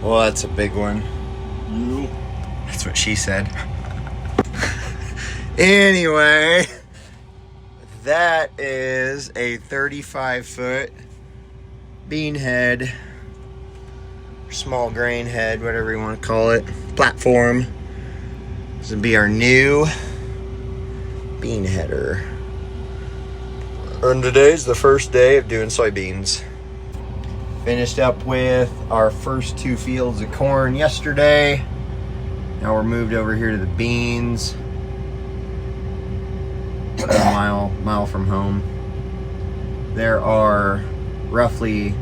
Well, that's a big one. That's what she said. Anyway, that is a 35-foot bean head, small grain head, whatever you want to call it, platform. This would be our new bean header. And today's the first day of doing soybeans. Finished up with our first 2 fields of corn yesterday. Now we're moved over here to the beans. A mile from home. There are roughly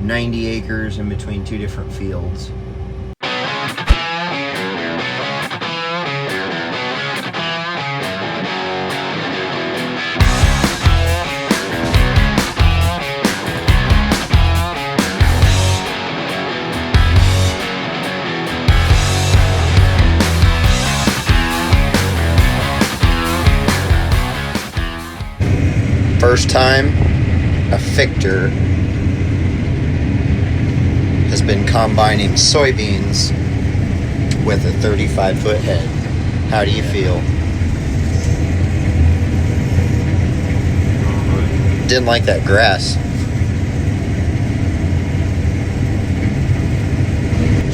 90 acres in between 2 different fields. First time a fictor has been combining soybeans with a 35-foot head. How do you feel? Didn't like that grass.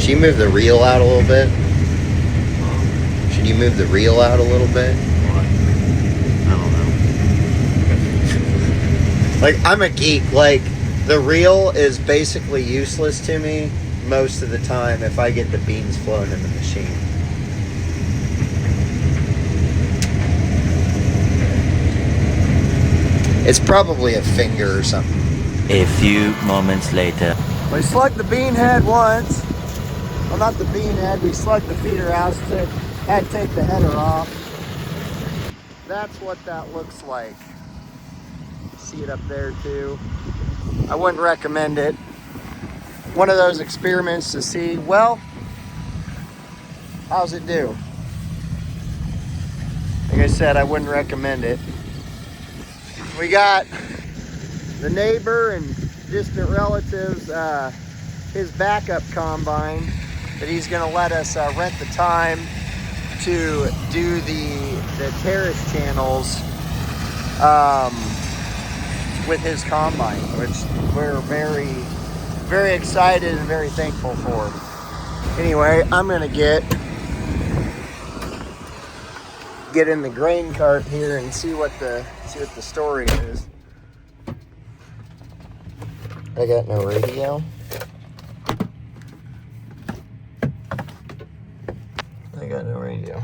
Should you move the reel out a little bit? Should you move the reel out a little bit? Like, I'm a geek. Like, the reel is basically useless to me most of the time if I get the beans flowing in the machine. It's probably a finger or something. A few moments later. We slugged the bean head once. Well, not the bean head. We slugged the feeder out. Had to take the header off. That's what that looks like. See it up there too. I wouldn't recommend it. One of those experiments to see, well, how's it do? Like I said, I wouldn't recommend it. We got the neighbor and distant relatives, his backup combine that he's gonna let us rent the time to do the terrace channels with his combine, which we're very, very excited and very thankful for. Anyway, I'm gonna get in the grain cart here and see what the story is. I got no radio. I got no radio.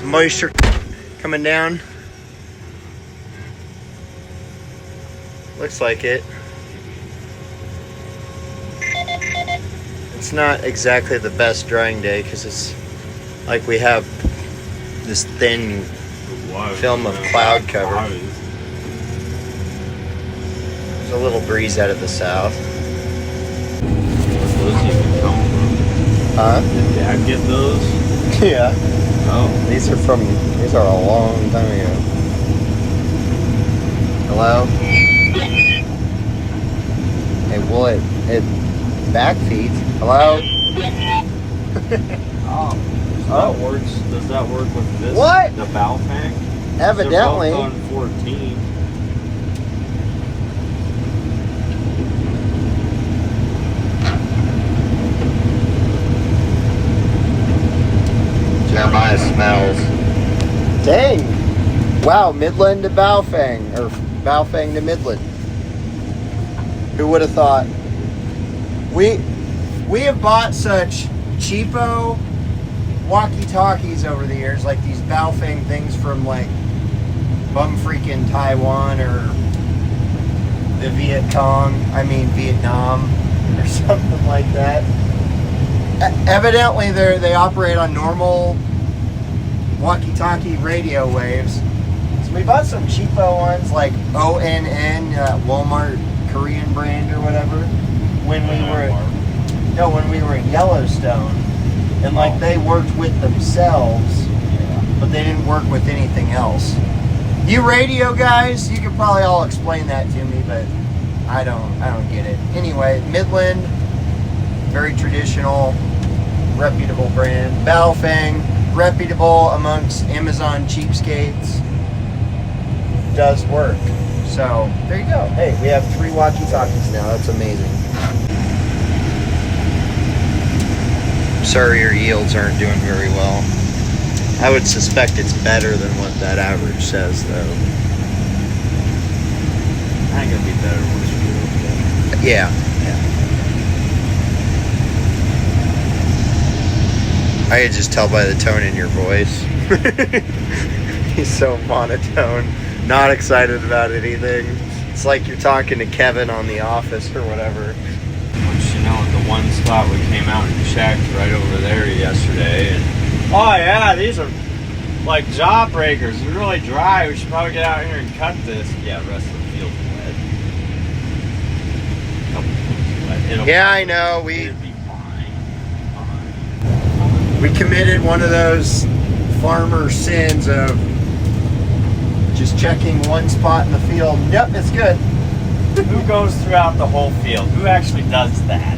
Moisture coming down. Looks like it. It's not exactly the best drying day because it's like we have this thin film of cloud cover. There's a little breeze out of the south. Where those even come from? Huh? Did Dad get those? Yeah. Oh. These are a long time ago. Hello? Hey, well, it back feeds. Hello? Does that work with this? What? The Baofeng? Evidently. They're both on 14. Jeremiah smells. Dang. Wow, Midland to Baofeng, or Baofeng to Midland. Who would have thought? We have bought such cheapo walkie-talkies over the years, like these Baofeng things from like bum freaking Taiwan or the Vietnam or something like that. Evidently they operate on normal walkie-talkie radio waves. So we bought some cheapo ones like ONN, Walmart Korean brand or whatever, when we were in Yellowstone, and like they worked with themselves, but they didn't work with anything else. You radio guys, you could probably all explain that to me, but I don't get it. Anyway, Midland, very traditional, reputable brand. Baofeng, reputable amongst Amazon cheapskates. Does work. So there you go. Hey, we have 3 walkie-talkies now. That's amazing. Sorry your yields aren't doing very well. I would suspect it's better than what that average says, though. I ain't gonna be better once you do it. Yeah. I could just tell by the tone in your voice. He's so monotone, not excited about anything. It's like you're talking to Kevin on The Office or whatever. Which, you know, the one spot we came out and checked right over there yesterday, and oh yeah, these are like jawbreakers. It's really dry. We should probably get out here and cut this. Yeah, the rest of the field's wet. Yeah, I know. It'll be fine. We committed one of those farmer sins of just checking one spot in the field. Yep, it's good. Who goes throughout the whole field? Who actually does that?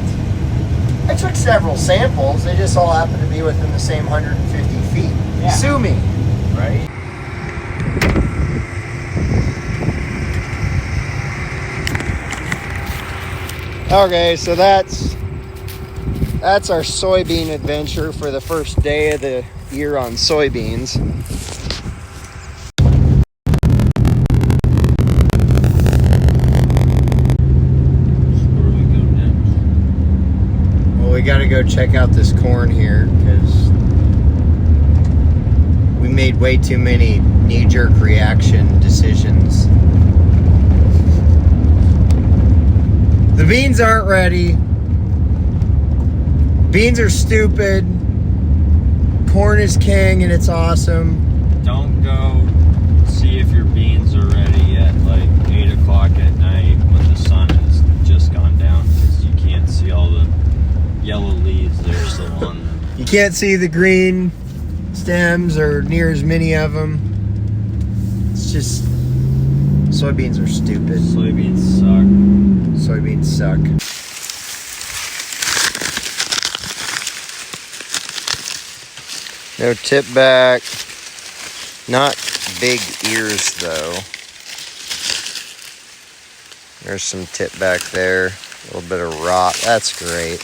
I took several samples. They just all happen to be within the same 150 feet. Yeah. Sue me. Right? Okay, so that's our soybean adventure for the first day of the year on soybeans. Where do we go next? Well, we got to go check out this corn here because we made way too many knee-jerk reaction decisions. The beans aren't ready. Beans are stupid. Corn is king and it's awesome. Don't go see if your beans are ready at like 8 o'clock at night when the sun has just gone down, because you can't see all the yellow leaves that are still on them. You can't see the green stems or near as many of them. It's just, soybeans are stupid. Soybeans suck. Soybeans suck. No tip back. Not big ears though. There's some tip back there. A little bit of rot. That's great.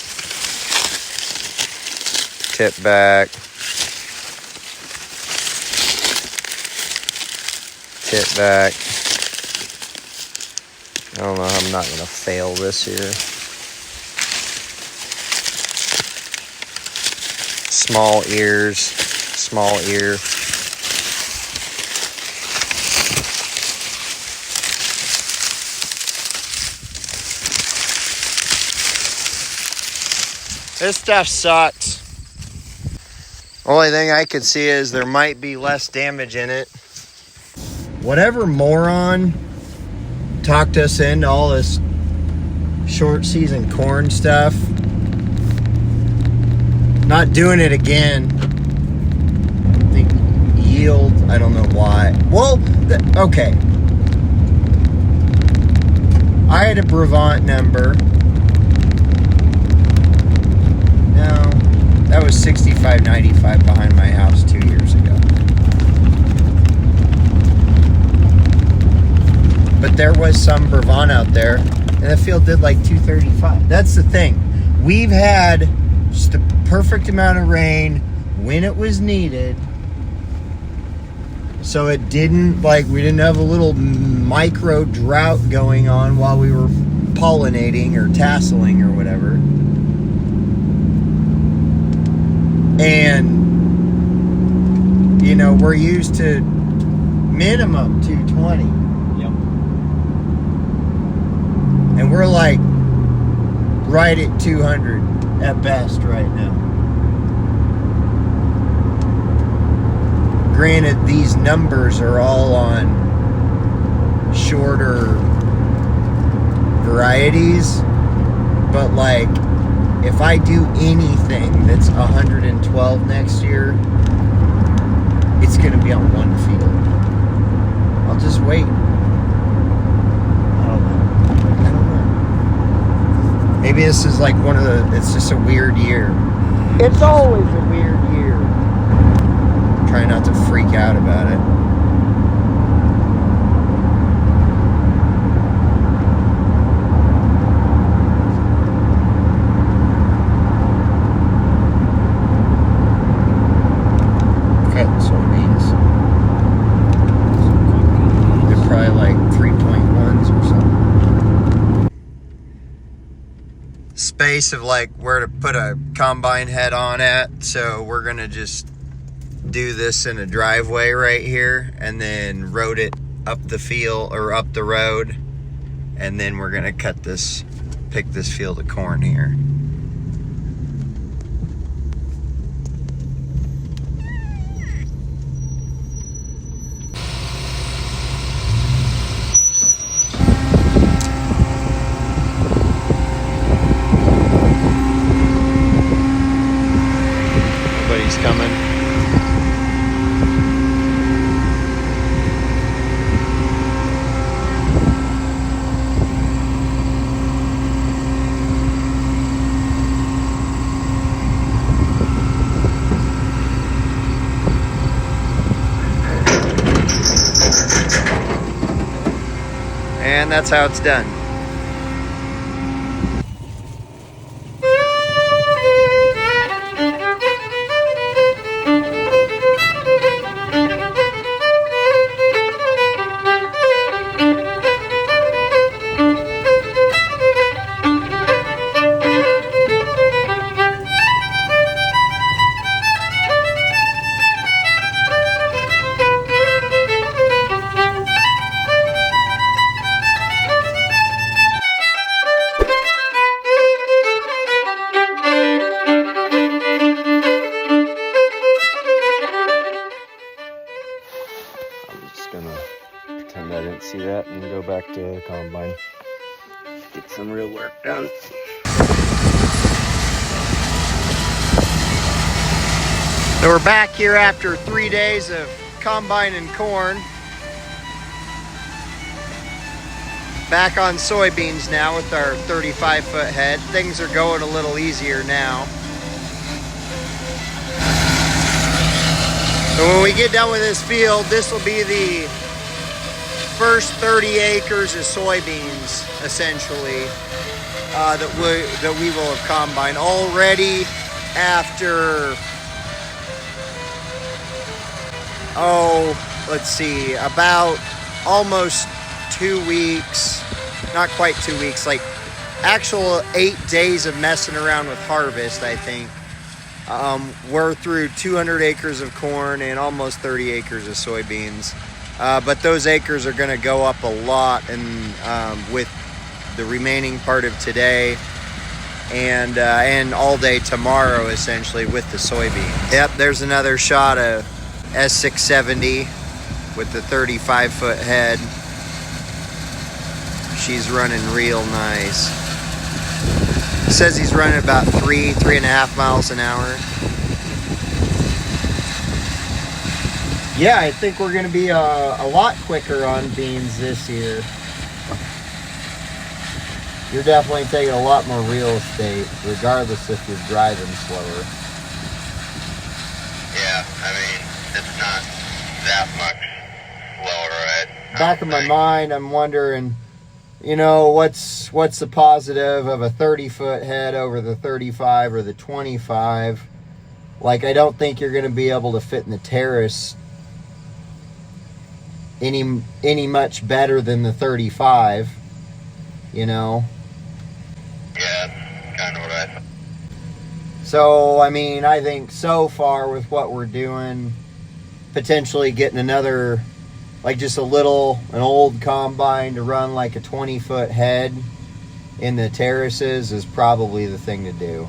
Tip back. Tip back. I don't know how I'm not going to fail this here. Small ears. Small ear. This stuff sucks. Only thing I could see is there might be less damage in it. Whatever moron talked us into all this short season corn stuff. Not doing it again. I think yield, I don't know why. Well, okay. I had a Brevant number. No, that was 65.95 behind my house 2 years ago. But there was some Brevant out there, and the field did like 235. That's the thing. We've had just the perfect amount of rain when it was needed. So it didn't, like, we didn't have a little micro drought going on while we were pollinating or tasseling or whatever. And, you know, we're used to minimum 220. Yep. And we're like right at 200 at best right now. Granted, these numbers are all on shorter varieties, but like if I do anything that's 112 next year, it's going to be on one field. I'll I'll just wait. I don't know. Maybe this is like one of the, it's just a weird year. It's always a weird year. Try not to freak out about it. Cutting soybeans. They're probably like 3.1s or something. Space of like where to put a combine head on at, so we're gonna just do this in a driveway right here and then road it up the field or up the road, and then we're gonna pick this field of corn here. Nobody's coming. And that's how it's done. Gonna pretend I didn't see that and go back to the combine. Get some real work done. So we're back here after 3 days of combining corn. Back on soybeans now with our 35-foot head. Things are going a little easier now. So when we get done with this field, this will be the first 30 acres of soybeans, essentially, that we will have combined already after, let's see, about almost 2 weeks, not quite 2 weeks, like actual 8 days of messing around with harvest, I think. We're through 200 acres of corn and almost 30 acres of soybeans. But those acres are going to go up a lot with the remaining part of today and all day tomorrow, essentially, with the soybean. Yep, there's another shot of S670 with the 35-foot head. She's running real nice. It says he's running about 3.5 miles an hour. Yeah, I think we're going to be a lot quicker on beans this year. You're definitely taking a lot more real estate, regardless if you're driving slower. Yeah, I mean, it's not that much lower. Back of my mind, I'm wondering, you know, what's the positive of a 30-foot head over the 35 or the 25? Like, I don't think you're going to be able to fit in the terrace any much better than the 35, you know? Yeah, that's kind of what I thought. So, I mean, I think so far with what we're doing, potentially getting another, like just an old combine to run like a 20-foot head in the terraces is probably the thing to do.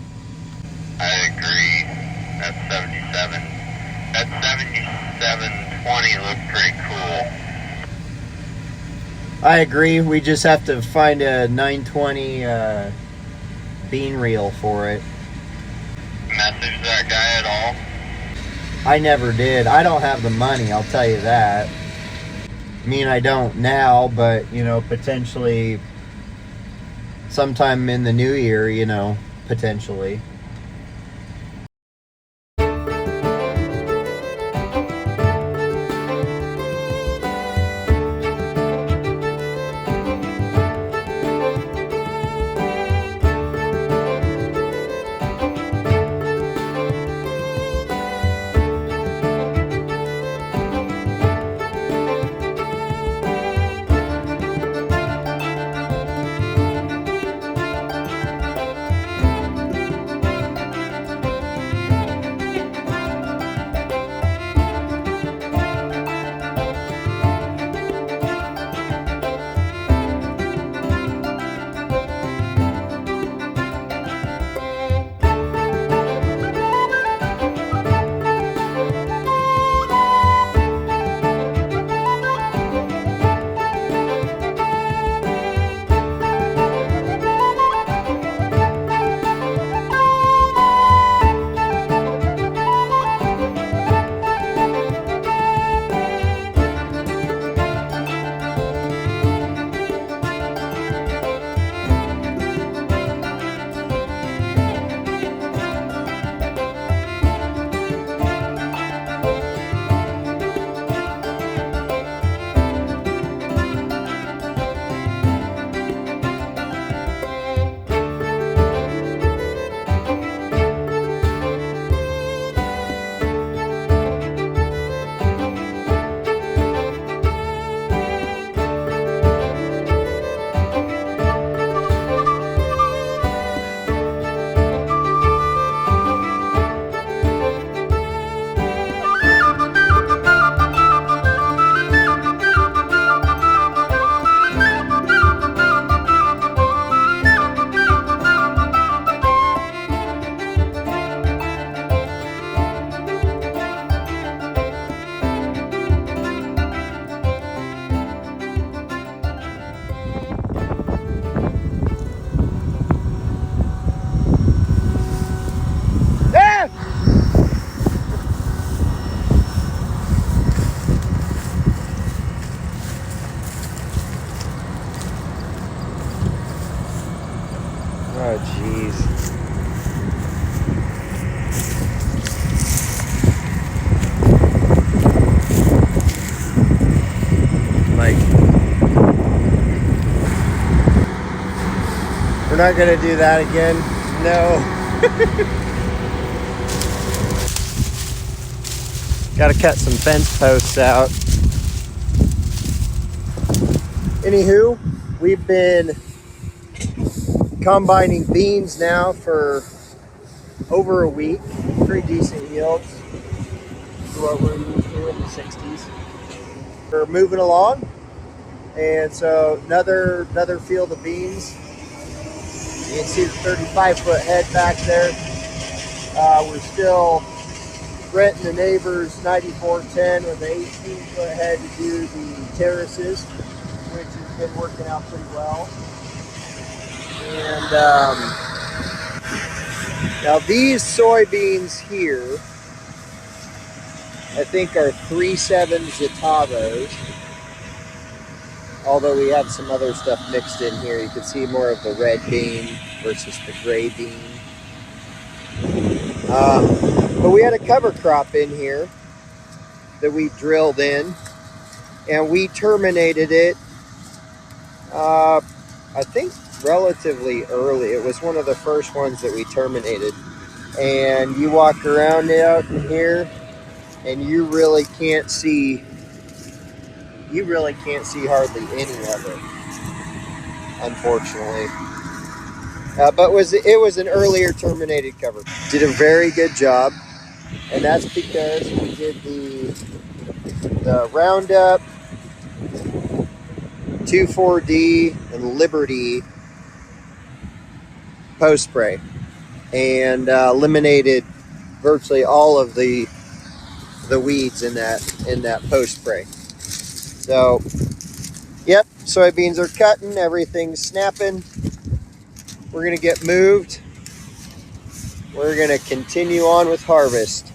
I agree. That's 77. That 7720 looked pretty cool. I agree. We just have to find a 920 bean reel for it. Message that guy at all? I never did. I don't have the money, I'll tell you that. mean, I don't now, but, you know, potentially sometime in the new year, you know, potentially. Oh, jeez. Like, we're not gonna do that again. No. Gotta cut some fence posts out. Anywho, we've been combining beans now for over a week. Pretty decent yields for what we're used to in the 60s. We're moving along, and so another field of beans. You can see the 35-foot head back there. We're still renting the neighbor's 9410 with an 18-foot head to do the terraces, which has been working out pretty well. And now these soybeans here, I think are 3.7 Zetavos. Although we have some other stuff mixed in here. You can see more of the red bean versus the gray bean. But we had a cover crop in here that we drilled in, and we terminated it, I think relatively early. It was one of the first ones that we terminated. And you walk around out in here, and you really can't see hardly any of it, unfortunately. But it was an earlier terminated cover. Did a very good job, and that's because we did the Roundup, 2,4-D, and Liberty post spray, and eliminated virtually all of the weeds in that post spray. So, yep, soybeans are cutting, everything's snapping. We're gonna get moved. We're gonna continue on with harvest.